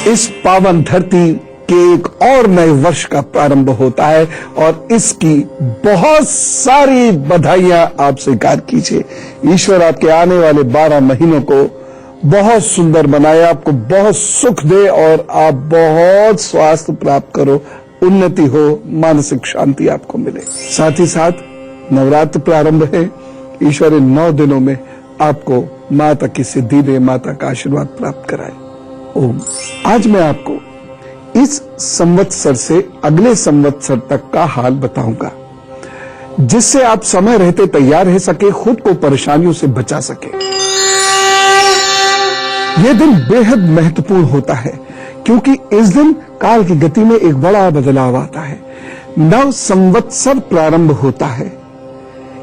इस पावन धरती के एक और नए वर्ष का प्रारंभ होता है और इसकी बहुत सारी बधाइयां आप स्वीकार कीजिए। ईश्वर आपके आने वाले 12 महीनों को बहुत सुंदर बनाए, आपको बहुत सुख दे और आप बहुत स्वास्थ्य प्राप्त करो, उन्नति हो, मानसिक शांति आपको मिले। साथ ही साथ नवरात्र प्रारंभ है। ईश्वर इन 9 दिनों में आपको माता की सिद्धि दे, माता का आशीर्वाद प्राप्त कराए। ओम। आज मैं आपको इस संवत्सर से अगले संवत्सर तक का हाल बताऊंगा, जिससे आप समय रहते तैयार रह सके, खुद को परेशानियों से बचा सके। यह दिन बेहद महत्वपूर्ण होता है क्योंकि इस दिन काल की गति में एक बड़ा बदलाव आता है। नव संवत्सर प्रारंभ होता है।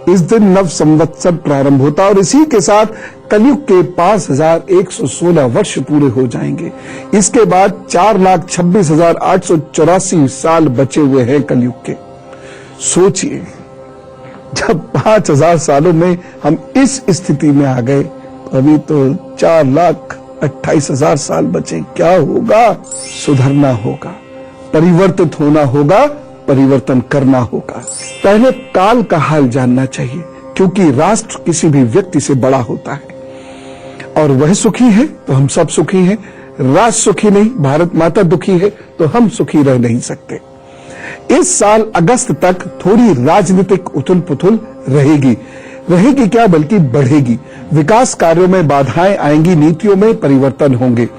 इस दिन नव संवत्सर प्रारंभ होता है और इसी के साथ कलयुग के 5116 वर्ष पूरे हो जाएंगे। इसके बाद 4,26,884 साल बचे हुए हैं कलयुग के। सोचिए, जब 5,000 सालों में हम इस स्थिति में आ गए, अभी तो 4,28,000 साल बचे। क्या होगा? सुधरना होगा, परिवर्तित होना होगा, परिवर्तन करना होगा। पहले काल का हाल जानना चाहिए क्योंकि राष्ट्र किसी भी व्यक्ति से बड़ा होता है और वह सुखी है तो हम सब सुखी हैं। राष्ट्र सुखी नहीं, भारत माता दुखी है तो हम सुखी रह नहीं सकते। इस साल अगस्त तक थोड़ी राजनीतिक उथल पुथल रहेगी क्या, बल्कि बढ़ेगी। विकास कार्यों में बाधाएं आएंगी, नीतियों में परिवर्तन होंगे।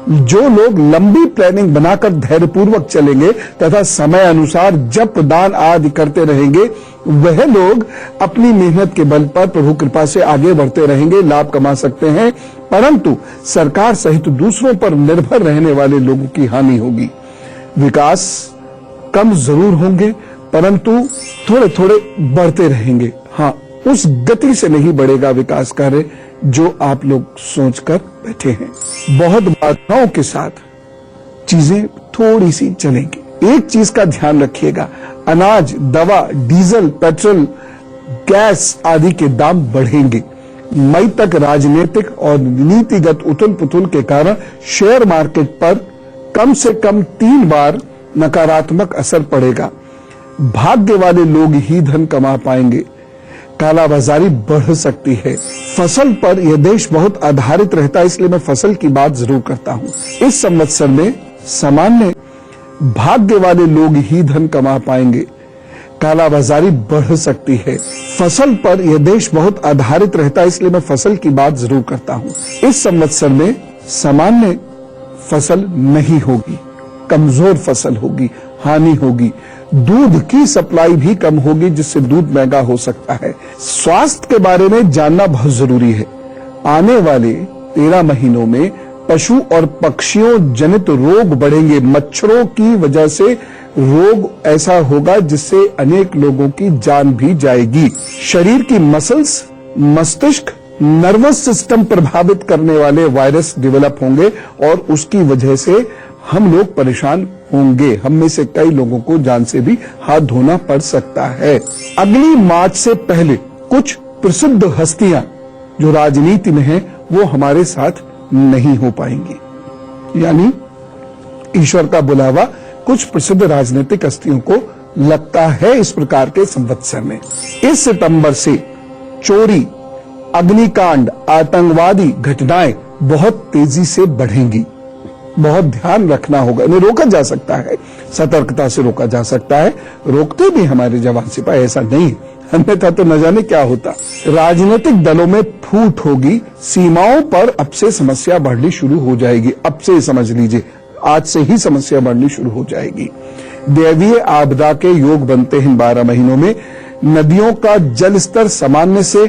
जो लोग लंबी प्लानिंग बनाकर धैर्यपूर्वक चलेंगे तथा समय अनुसार जप दान आदि करते रहेंगे, वह लोग अपनी मेहनत के बल पर प्रभु कृपा से आगे बढ़ते रहेंगे, लाभ कमा सकते हैं। परंतु सरकार सहित दूसरों पर निर्भर रहने वाले लोगों की हानि होगी। विकास कम जरूर होंगे परंतु थोड़े थोड़े बढ़ते रहेंगे। हाँ, उस गति से नहीं बढ़ेगा विकास कार्य जो आप लोग सोचकर बैठे हैं। बहुत बाधाओं के साथ चीजें थोड़ी सी चलेंगी। एक चीज का ध्यान रखिएगा, अनाज, दवा, डीजल, पेट्रोल, गैस आदि के दाम बढ़ेंगे। मई तक राजनीतिक और नीतिगत उथल पुथल के कारण शेयर मार्केट पर कम से कम 3 बार नकारात्मक असर पड़ेगा। भाग्य वाले लोग ही धन कमा पाएंगे। कालाबाजारी बढ़ सकती है। फसल पर यह देश बहुत आधारित रहता है, इसलिए मैं फसल की बात जरूर करता हूं। इस संवत्सर में सामान्य भाग्य वाले लोग ही धन कमा पाएंगे। कालाबाजारी बढ़ सकती है। फसल पर यह देश बहुत आधारित रहता है, इसलिए मैं फसल की बात जरूर करता हूं। इस संवत्सर में सामान्य फसल नहीं होगी, कमजोर फसल होगी, हानि होगी। दूध की सप्लाई भी कम होगी, जिससे दूध महंगा हो सकता है। स्वास्थ्य के बारे में जानना बहुत जरूरी है। आने वाले 13 महीनों में पशु और पक्षियों जनित रोग बढ़ेंगे। मच्छरों की वजह से रोग ऐसा होगा जिससे अनेक लोगों की जान भी जाएगी। शरीर की मसल्स, मस्तिष्क, नर्वस सिस्टम प्रभावित करने वाले वायरस डेवलप होंगे और उसकी वजह से हम लोग परेशान होंगे। हम में से कई लोगों को जान से भी हाथ धोना पड़ सकता है। अगली मार्च से पहले कुछ प्रसिद्ध हस्तियां जो राजनीति में हैं, वो हमारे साथ नहीं हो पाएंगी। यानी ईश्वर का बुलावा कुछ प्रसिद्ध राजनीतिक हस्तियों को लगता है इस प्रकार के संवत्सर में। इस सितंबर से चोरी, अग्निकांड, आतंकवादी घटनाएं बहुत तेजी से बढ़ेंगी। बहुत ध्यान रखना होगा। इन्हें रोका जा सकता है, सतर्कता से रोका जा सकता है। रोकते भी हमारे जवान सिपाही, ऐसा नहीं, अन्यथा तो न जाने क्या होता। राजनीतिक दलों में फूट होगी। सीमाओं पर अब से समस्या बढ़नी शुरू हो जाएगी। अब से समझ लीजिए, आज से ही समस्या बढ़नी शुरू हो जाएगी। दैवीय आपदा के योग बनते हैं 12 महीनों में। नदियों का जल स्तर सामान्य से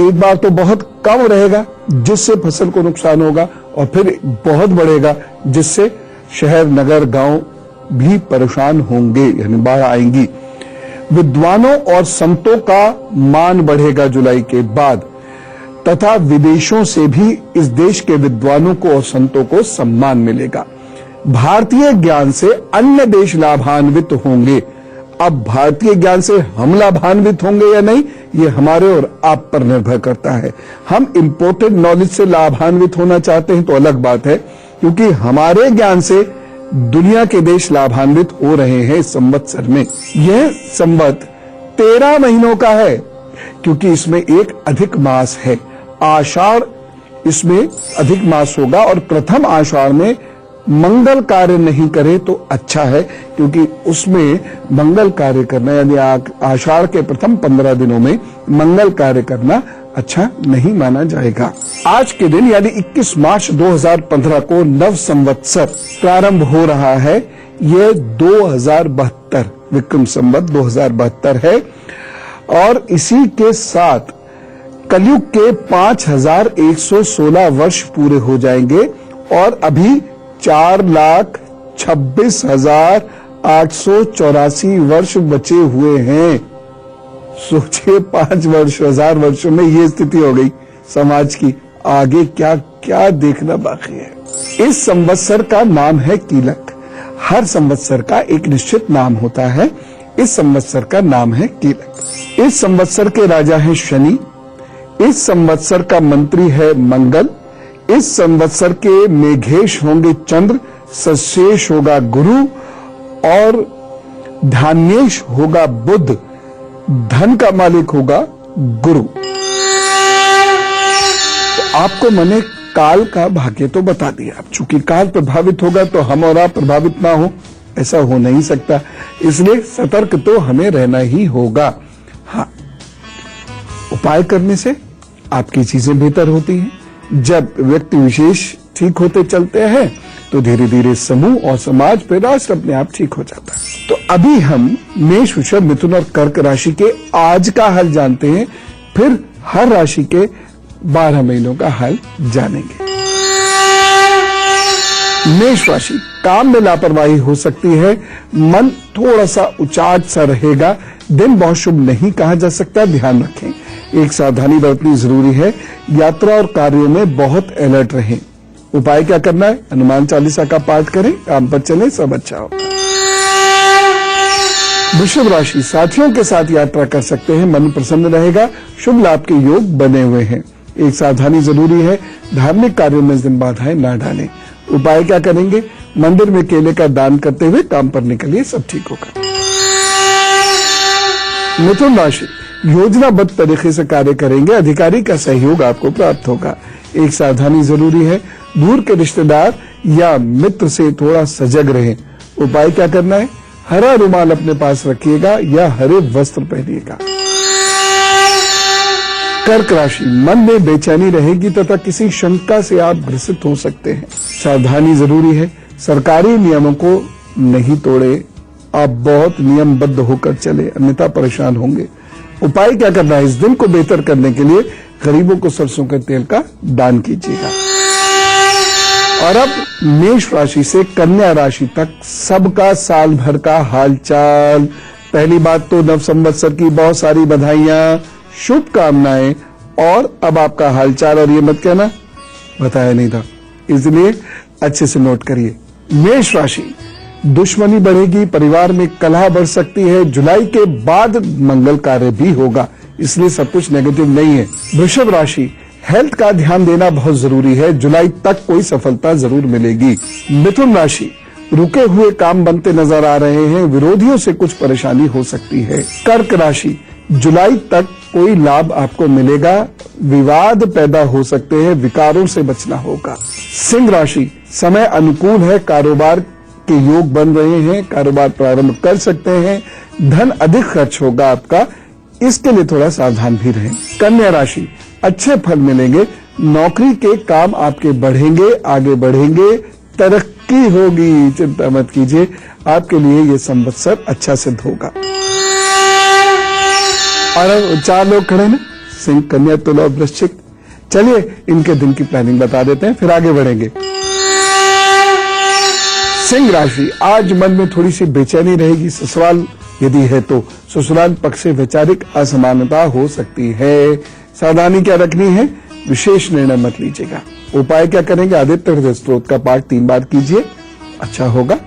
एक बार तो बहुत कम रहेगा, जिससे फसल को नुकसान होगा, और फिर बहुत बढ़ेगा, जिससे शहर, नगर, गांव भी परेशान होंगे, यानी बाढ़ आएंगी। विद्वानों और संतों का मान बढ़ेगा जुलाई के बाद, तथा विदेशों से भी इस देश के विद्वानों को और संतों को सम्मान मिलेगा। भारतीय ज्ञान से अन्य देश लाभान्वित होंगे। अब भारतीय ज्ञान से हम लाभान्वित होंगे या नहीं, ये हमारे और आप पर निर्भर करता है। हम इंपोर्टेड नॉलेज से लाभान्वित होना चाहते हैं तो अलग बात है, क्योंकि हमारे ज्ञान से दुनिया के देश लाभान्वित हो रहे हैं इस संवत्सर में। यह संवत 13 महीनों का है, क्योंकि इसमें एक अधिक मास है। आषाढ़ इसमें अधिक मास होगा, और प्रथम आषाढ़ में मंगल कार्य नहीं करे तो अच्छा है, क्योंकि उसमें मंगल कार्य करना, यानी आषाढ़ के प्रथम 15 दिनों में मंगल कार्य करना अच्छा नहीं माना जाएगा। आज के दिन यानी 21 मार्च 2015 को नव संवत्सर प्रारंभ हो रहा है। ये 2072 विक्रम संवत 2072 है, और इसी के साथ कलयुग के 5116 वर्ष पूरे हो जाएंगे, और अभी 4,26,884 वर्ष बचे हुए हैं। सोचिए 5,000 वर्षों में ये स्थिति हो गई समाज की, आगे क्या क्या देखना बाकी है। इस संवत्सर का नाम है कीलक। हर संवत्सर का एक निश्चित नाम होता है, इस संवत्सर का नाम है कीलक। इस संवत्सर के राजा हैं शनि, इस संवत्सर का मंत्री है मंगल, इस संवत्सर के मेघेश होंगे चंद्र, सशेष होगा गुरु, और धान्येश होगा बुध, धन का मालिक होगा गुरु। तो आपको मैंने काल का भाग्य तो बता दिया। अब चूंकि काल प्रभावित होगा तो हम और आप प्रभावित ना हो, ऐसा हो नहीं सकता, इसलिए सतर्क तो हमें रहना ही होगा। हाँ, उपाय करने से आपकी चीजें बेहतर होती हैं। जब व्यक्ति विशेष ठीक होते चलते हैं तो धीरे धीरे समूह और समाज पे राष्ट्र अपने आप ठीक हो जाता है। तो अभी हम मेष, वृषभ, मिथुन और कर्क राशि के आज का हाल जानते हैं, फिर हर राशि के 12 महीनों का हाल जानेंगे। मेष राशि, काम में लापरवाही हो सकती है, मन थोड़ा सा उचाट सा रहेगा, दिन बहुत शुभ नहीं कहा जा सकता, ध्यान रखें। एक सावधानी बरतनी जरूरी है, यात्रा और कार्यों में बहुत अलर्ट रहें। उपाय क्या करना है? हनुमान चालीसा का पाठ करें, काम पर चलें, सब अच्छा होगा। वृषभ राशि, साथियों के साथ यात्रा कर सकते हैं, मन प्रसन्न रहेगा, शुभ लाभ के योग बने हुए हैं। एक सावधानी जरूरी है, धार्मिक कार्यों में इस दिन बाधाएं ना डालें। उपाय क्या करेंगे? मंदिर में केले का दान करते हुए काम पर निकलिए, सब ठीक होगा। मिथुन राशि, योजनाबद्ध तरीके से कार्य करेंगे, अधिकारी का सहयोग आपको प्राप्त होगा। एक सावधानी जरूरी है, दूर के रिश्तेदार या मित्र से थोड़ा सजग रहें। उपाय क्या करना है? हरा रुमाल अपने पास रखिएगा या हरे वस्त्र पहनिएगा। कर्क राशि, मन में बेचैनी रहेगी तथा किसी शंका से आप ग्रसित हो सकते हैं। सावधानी जरूरी है, सरकारी नियमों को नहीं तोड़े, आप बहुत नियमबद्ध होकर चले, अन्यथा परेशान होंगे। उपाय क्या करना है? इस दिन को बेहतर करने के लिए गरीबों को सरसों के तेल का दान कीजिएगा। और अब मेष राशि से कन्या राशि तक सबका साल भर का हालचाल। पहली बात तो नव संवत्सर की बहुत सारी बधाइयां, शुभकामनाएं, और अब आपका हालचाल, और ये मत कहना बताया नहीं था, इसलिए अच्छे से नोट करिए। मेष राशि, दुश्मनी बढ़ेगी, परिवार में कलह बढ़ सकती है, जुलाई के बाद मंगल कार्य भी होगा, इसलिए सब कुछ नेगेटिव नहीं है। वृषभ राशि, हेल्थ का ध्यान देना बहुत जरूरी है, जुलाई तक कोई सफलता जरूर मिलेगी। मिथुन राशि, रुके हुए काम बनते नजर आ रहे हैं, विरोधियों से कुछ परेशानी हो सकती है। कर्क राशि, जुलाई तक कोई लाभ आपको मिलेगा, विवाद पैदा हो सकते हैं, विकारों से बचना होगा। सिंह राशि, समय अनुकूल है, कारोबार के योग बन रहे हैं, कारोबार प्रारंभ कर सकते हैं, धन अधिक खर्च होगा आपका, इसके लिए थोड़ा सावधान भी रहें। कन्या राशि, अच्छे फल मिलेंगे, नौकरी के काम आपके बढ़ेंगे, आगे बढ़ेंगे, तरक्की होगी, चिंता मत कीजिए, आपके लिए ये संवत्सर अच्छा सिद्ध होगा। और 4 लोग खड़े हैं, सिंह, कन्या, तुला और वृश्चिक। चलिए इनके दिन की प्लानिंग बता देते हैं, फिर आगे बढ़ेंगे। सिंह राशि, आज मन में थोड़ी सी बेचैनी रहेगी, ससुराल यदि है तो ससुराल पक्ष से वैचारिक असमानता हो सकती है। सावधानी क्या रखनी है? विशेष निर्णय मत लीजिएगा। उपाय क्या करेंगे? आदित्य हृदय स्तोत्र का पाठ 3 बार कीजिए, अच्छा होगा।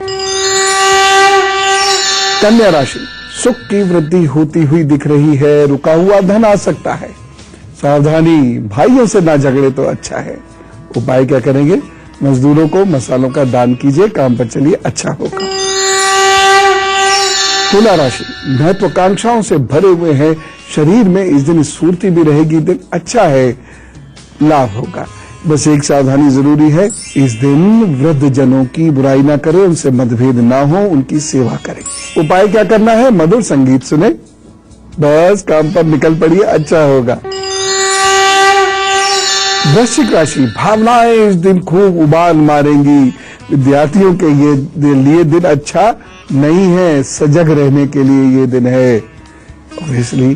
कन्या राशि, सुख की वृद्धि होती हुई दिख रही है, रुका हुआ धन आ सकता है, सावधानी, भाइयों से ना झगड़े तो अच्छा है। उपाय क्या करेंगे? मजदूरों को मसालों का दान कीजिए, काम पर चलिए, अच्छा होगा। तुला राशि, महत्वाकांक्षाओं से भरे हुए हैं शरीर में, इस दिन स्फूर्ति भी रहेगी, दिन अच्छा है, लाभ होगा। बस एक सावधानी जरूरी है, इस दिन वृद्ध जनों की बुराई ना करें, उनसे मतभेद ना हो, उनकी सेवा करें। उपाय क्या करना है? मधुर संगीत सुने, बस काम पर निकल पड़िए, अच्छा होगा। वृश्चिक राशि, भावनाएं इस दिन खूब उबाल मारेंगी। विद्यार्थियों के लिए दिन अच्छा नहीं है, सजग रहने के लिए ये दिन है। और इसलिए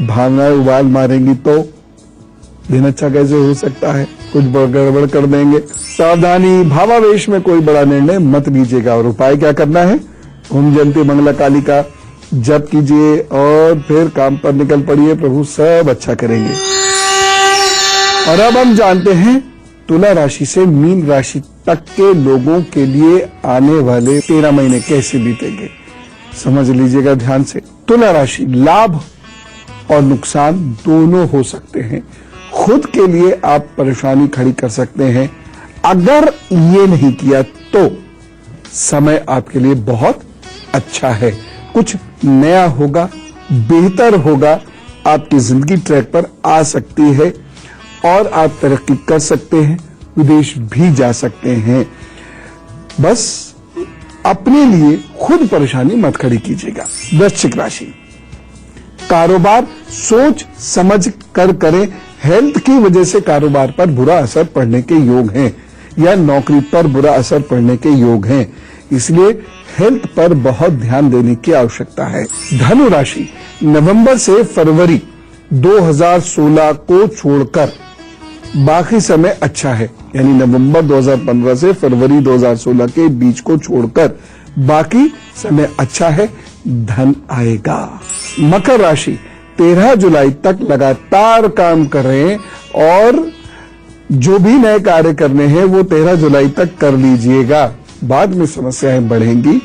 भावनाएं उबाल मारेंगी तो दिन अच्छा कैसे हो सकता है? कुछ गड़बड़ कर देंगे। सावधानी, भावावेश में कोई बड़ा निर्णय मत लीजिएगा। और उपाय क्या करना है? ओम जयंती मंगला काली का जप कीजिए और फिर काम पर निकल पड़िए, प्रभु सब अच्छा करेंगे। और अब हम जानते हैं तुला राशि से मीन राशि तक के लोगों के लिए आने वाले 13 महीने कैसे बीतेंगे। समझ लीजिएगा ध्यान से। तुला राशि, लाभ और नुकसान दोनों हो सकते हैं। खुद के लिए आप परेशानी खड़ी कर सकते हैं। अगर ये नहीं किया तो समय आपके लिए बहुत अच्छा है, कुछ नया होगा, बेहतर होगा, आपकी जिंदगी ट्रैक पर आ सकती है और आप तरक्की कर सकते हैं, विदेश भी जा सकते हैं। बस अपने लिए खुद परेशानी मत खड़ी कीजिएगा। वृश्चिक राशि, कारोबार सोच समझ कर करें। हेल्थ की वजह से कारोबार पर बुरा असर पड़ने के योग हैं या नौकरी पर बुरा असर पड़ने के योग हैं, इसलिए हेल्थ पर बहुत ध्यान देने की आवश्यकता है। धनु राशि, नवंबर से फरवरी 2016 को छोड़कर बाकी समय अच्छा है, यानी नवंबर 2015 से फरवरी 2016 के बीच को छोड़कर बाकी समय अच्छा है, धन आएगा। मकर राशि, 13 जुलाई तक लगातार काम करें और जो भी नए कार्य करने हैं वो 13 जुलाई तक कर लीजिएगा। बाद में समस्याएं बढ़ेंगी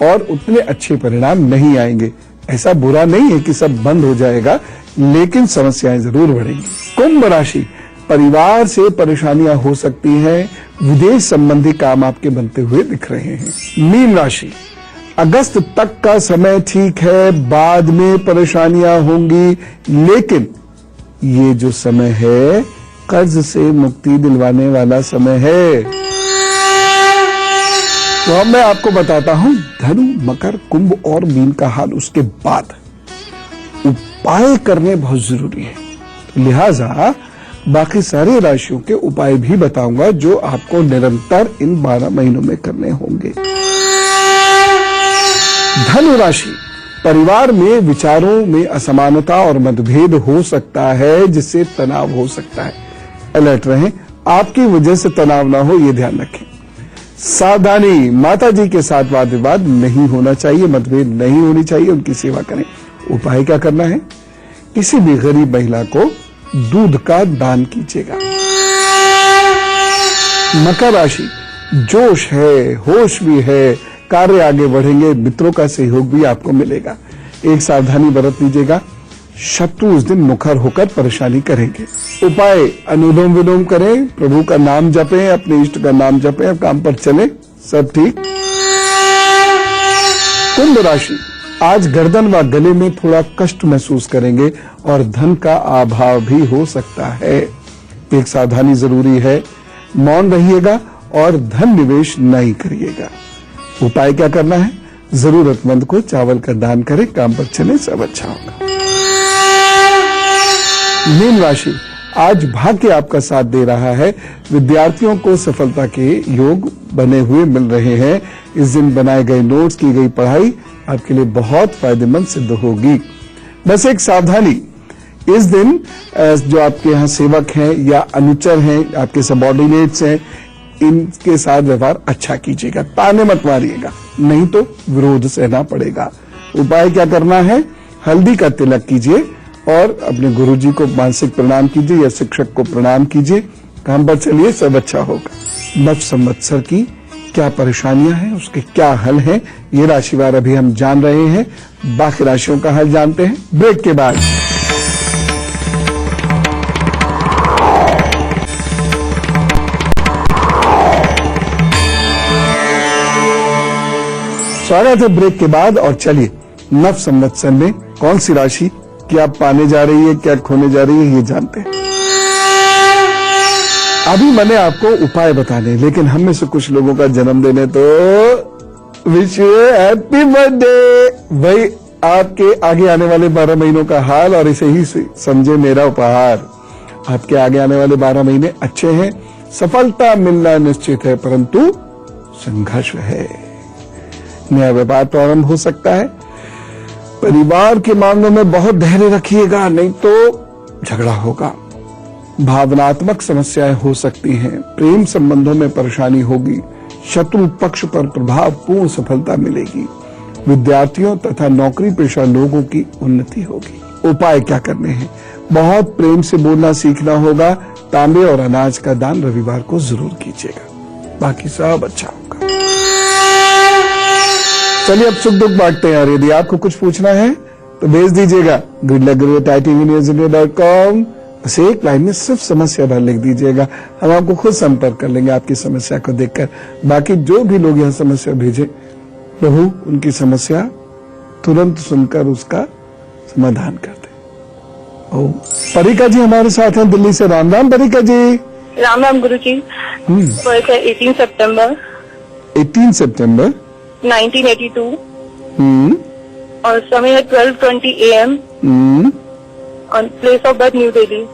और उतने अच्छे परिणाम नहीं आएंगे। ऐसा बुरा नहीं है कि सब बंद हो जाएगा, लेकिन समस्याएं जरूर बढ़ेंगी। कुंभ राशि, परिवार से परेशानियां हो सकती हैं, विदेश संबंधी काम आपके बनते हुए दिख रहे हैं। मीन राशि, अगस्त तक का समय ठीक है, बाद में परेशानियां होंगी, लेकिन ये जो समय है कर्ज से मुक्ति दिलवाने वाला समय है। तो अब मैं आपको बताता हूं धनु, मकर, कुंभ और मीन का हाल। उसके बाद उपाय करने बहुत जरूरी है, लिहाजा बाकी सारे राशियों के उपाय भी बताऊंगा जो आपको निरंतर इन 12 महीनों में करने होंगे। धनु राशि, परिवार में विचारों में असमानता और मतभेद हो सकता है, जिससे तनाव हो सकता है। अलर्ट रहें, आपकी वजह से तनाव ना हो, ये ध्यान रखें। सावधानी, माता जी के साथ वाद विवाद नहीं होना चाहिए, मतभेद नहीं होनी चाहिए, उनकी सेवा करें। उपाय क्या करना है? किसी भी गरीब महिला को दूध का दान कीजिएगा। मकर राशि, जोश है, होश भी है, कार्य आगे बढ़ेंगे, मित्रों का सहयोग भी आपको मिलेगा। एक सावधानी बरत लीजिएगा, शत्रु उस दिन मुखर होकर परेशानी करेंगे। उपाय, अनुलोम विलोम करें, प्रभु का नाम जपें, अपने इष्ट का नाम जपें, अब काम पर चलें, सब ठीक। कुंभ राशि, आज गर्दन व गले में थोड़ा कष्ट महसूस करेंगे और धन का अभाव भी हो सकता है। एक सावधानी जरूरी है, मौन रहिएगा और धन निवेश नहीं करिएगा। उपाय क्या करना है? जरूरतमंद को चावल का दान करें, काम पर चले, सब अच्छा होगा। मीन राशि, आज भाग्य आपका साथ दे रहा है, विद्यार्थियों को सफलता के योग बने हुए मिल रहे हैं। इस दिन बनाए गए नोट्स, की गई पढ़ाई आपके लिए बहुत फायदेमंद सिद्ध होगी। बस एक सावधानी, इस दिन जो आपके यहाँ सेवक हैं या अनुचर हैं, आपके सबऑर्डिनेट्स हैं, इनके साथ व्यवहार अच्छा कीजिएगा, ताने मत मारिएगा, नहीं तो विरोध सहना पड़ेगा। उपाय क्या करना है? हल्दी का तिलक कीजिए और अपने गुरुजी को मानसिक प्रणाम कीजिए या शिक्षक को प्रणाम कीजिए, काम पर चलिए, सब अच्छा होगा। नव संवत्सर की क्या परेशानियां हैं, उसके क्या हल हैं, ये राशिवार अभी हम जान रहे हैं। बाकी राशियों का हल जानते हैं ब्रेक के बाद। स्वागत है ब्रेक के बाद और चलिए नव संवत्सर में कौन सी राशि क्या पाने जा रही है, क्या खोने जा रही है, ये जानते हैं। अभी मैंने आपको उपाय बताने, लेकिन हम में से कुछ लोगों का जन्मदिन है तो विश यू हैप्पी बर्थडे। भाई आपके आगे आने वाले 12 महीनों का हाल और इसे ही समझे मेरा उपहार। आपके आगे आने वाले 12 महीने अच्छे हैं, सफलता मिलना निश्चित है, परंतु संघर्ष है। नया व्यापार प्रारंभ हो सकता है। परिवार के मामलों में बहुत धैर्य रखिएगा, नहीं तो झगड़ा होगा। भावनात्मक समस्याएं हो सकती हैं। प्रेम संबंधों में परेशानी होगी। शत्रु पक्ष पर प्रभावपूर्ण सफलता मिलेगी। विद्यार्थियों तथा नौकरी पेशा लोगों की उन्नति होगी। उपाय क्या करने हैं? बहुत प्रेम से बोलना सीखना होगा। तांबे और अनाज का दान रविवार को जरूर कीजिएगा, बाकी सब अच्छा होगा। चलिए अब सुख दुख बांटते हैं और यदि आपको कुछ पूछना है तो भेज दीजिएगा goodluck@tvnewsindia.com। बस एक लाइन में सिर्फ समस्या भर लिख दीजिएगा, हम आपको खुद संपर्क कर लेंगे आपकी समस्या को देखकर। बाकी जो भी लोग यह समस्या भेजे, प्रभु उनकी समस्या तुरंत सुनकर उसका समाधान कर दे। ओम। परिका जी हमारे साथ हैं दिल्ली से। राम राम परिका जी। राम राम गुरु जी। 18 सितंबर 1982 और समय है 12:20 AM और place of birth new Delhi.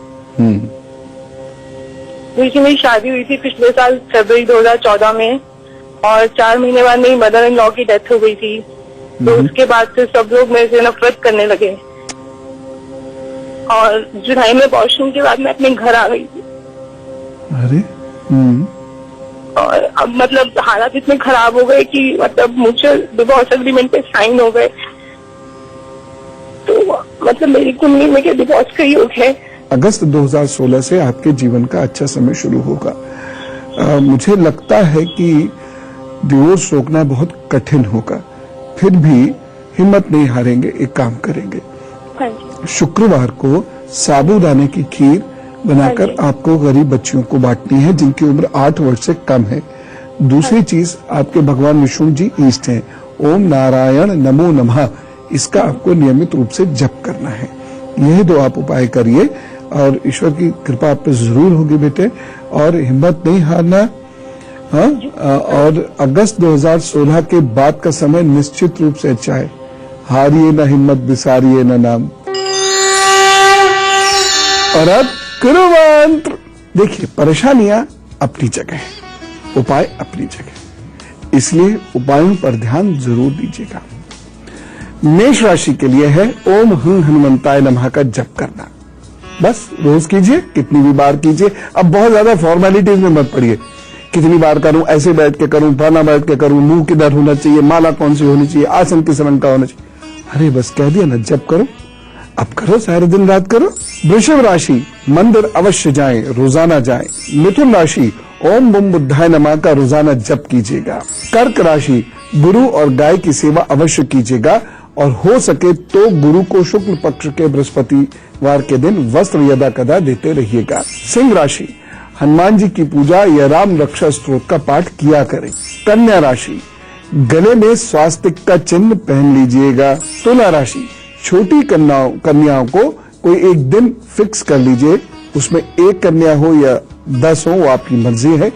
मेरी शादी हुई थी पिछले साल फरवरी 2014 में और 4 महीने बाद मेरी मदर इन लॉ की डेथ हो गई थी। तो उसके बाद से सब लोग मेरे से नफरत करने लगे और जुलाई में अबॉर्शन के बाद मैं अपने घर आ गई थी। अरे और अब मतलब हालात इतने खराब हो गए कि मतलब मुझे डिवोर्स एग्रीमेंट पे साइन हो गए। तो मतलब मेरी कुंडली में क्या डिवोर्स का योग है। अगस्त 2016 से आपके जीवन का अच्छा समय शुरू होगा। मुझे लगता है कि डिवोर्स रोकना बहुत कठिन होगा, फिर भी हिम्मत नहीं हारेंगे, एक काम करेंगे। हाँ जी। शुक्रवार को साबूदाने की खीर बनाकर आपको गरीब बच्चियों को बांटनी है जिनकी उम्र 8 वर्ष से कम है। दूसरी चीज, आपके भगवान विष्णु जी ईष्ट हैं। ओम नारायण नमो नमः, इसका आपको नियमित रूप से जप करना है। यही 2 आप उपाय करिए और ईश्वर की कृपा आप पे जरूर होगी बेटे, और हिम्मत नहीं हारना। हाँ, और अगस्त 2016 के बाद का समय निश्चित रूप से अच्छा है। हारिए न हिम्मत, बिसारिए न नाम। और अब मंत्र। देखिए, परेशानियां अपनी जगह है, उपाय अपनी जगह, इसलिए उपायों पर ध्यान जरूर दीजिएगा। मेष राशि के लिए है ओम हं हनुमंताय नमः का जप करना। बस रोज कीजिए, कितनी भी बार कीजिए। अब बहुत ज्यादा फॉर्मेलिटीज में मत पड़िए, कितनी बार करूं, ऐसे बैठ के करूं, फलाना बैठ के करूं, मुंह किधर होना चाहिए, माला कौन सी होनी चाहिए, आसन किस रंग का होना चाहिए। अरे बस कह दिया ना, जप करो, अब करो, सारे दिन रात करो। वृषभ राशि, मंदिर अवश्य जाएं, रोजाना जाएं। मिथुन राशि, ओम बम बुद्धाय नमः का रोजाना जप कीजिएगा। कर्क राशि, गुरु और गाय की सेवा अवश्य कीजिएगा और हो सके तो गुरु को शुक्ल पक्ष के बृहस्पतिवार के दिन वस्त्र यदा कदा देते रहिएगा। सिंह राशि, हनुमान जी की पूजा या राम रक्षा स्तोत्र का पाठ किया करें। कन्या राशि, गले में स्वास्तिक का चिन्ह पहन लीजिएगा। तुला राशि, छोटी कन्याओं को कोई एक दिन फिक्स कर लीजिए, उसमें 1 कन्या हो या 10 हो, वो आपकी मर्जी है।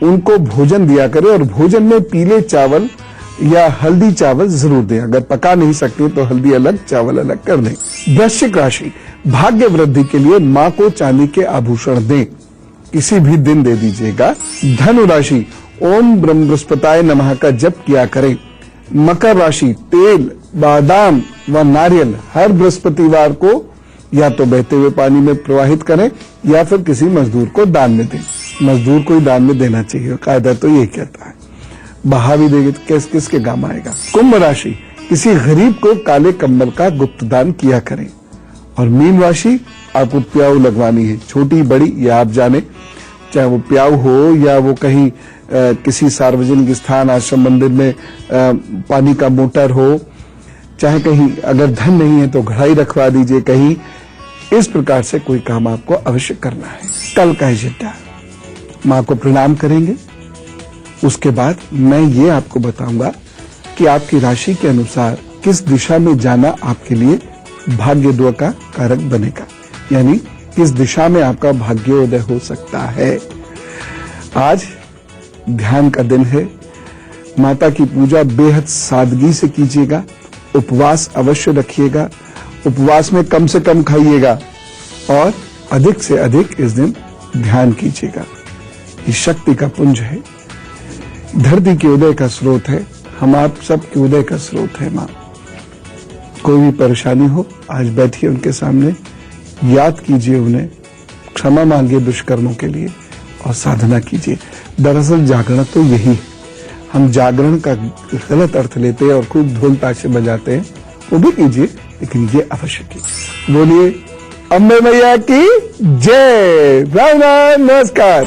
उनको भोजन दिया करें और भोजन में पीले चावल या हल्दी चावल जरूर दें। अगर पका नहीं सकते तो हल्दी अलग, चावल अलग कर दें। वृश्चिक राशि, भाग्य वृद्धि के लिए मां को चांदी के आभूषण दें, किसी भी दिन दे दीजिएगा। धनु राशि, ओम ब्रह्म बृहस्पताय नमः का जप किया करें। मकर राशि, तेल, बादाम व नारियल हर बृहस्पतिवार को या तो बहते हुए पानी में प्रवाहित करें या फिर किसी मजदूर को दान में दें। मजदूर को ही दान में देना चाहिए, कायदा तो ये कहता है। बहा भी देंगे तो किसके काम आएगा। कुंभ राशि, किसी गरीब को काले कंबल का गुप्त दान किया करें। और मीन राशि, आपको प्याऊ लगवानी है, छोटी बड़ी या आप जाने, चाहे वो प्याऊ हो या वो कहीं किसी सार्वजनिक स्थान, आश्रम मंदिर में पानी का मोटर हो, चाहे कहीं अगर धन नहीं है तो घड़ाई रखवा दीजिए कहीं। इस प्रकार से कोई काम आपको अवश्य करना है। कल का एजेंडा, मां को प्रणाम करेंगे। उसके बाद मैं ये आपको बताऊंगा कि आपकी राशि के अनुसार किस दिशा में जाना आपके लिए भाग्योदय का कारक बनेगा, यानी किस दिशा में आपका भाग्योदय हो सकता है। आज ध्यान का दिन है। माता की पूजा बेहद सादगी से कीजिएगा। उपवास अवश्य रखिएगा। उपवास में कम से कम खाइएगा और अधिक से अधिक इस दिन ध्यान कीजिएगा। ये शक्ति का पुंज है, धरती के उदय का स्रोत है, हम आप सब के उदय का स्रोत है मां। कोई भी परेशानी हो, आज बैठिए उनके सामने, याद कीजिए उन्हें, क्षमा मांगिए दुष्कर्मों के लिए और साधना कीजिए। दरअसल जागरण तो यही है। हम जागरण का गलत अर्थ लेते हैं और खूब ढोल ताशे बजाते हैं, वो भी कीजिए, लेकिन ये अवश्य कीजिए। बोलिए अम्बे मैया की जय। राम राम, नमस्कार।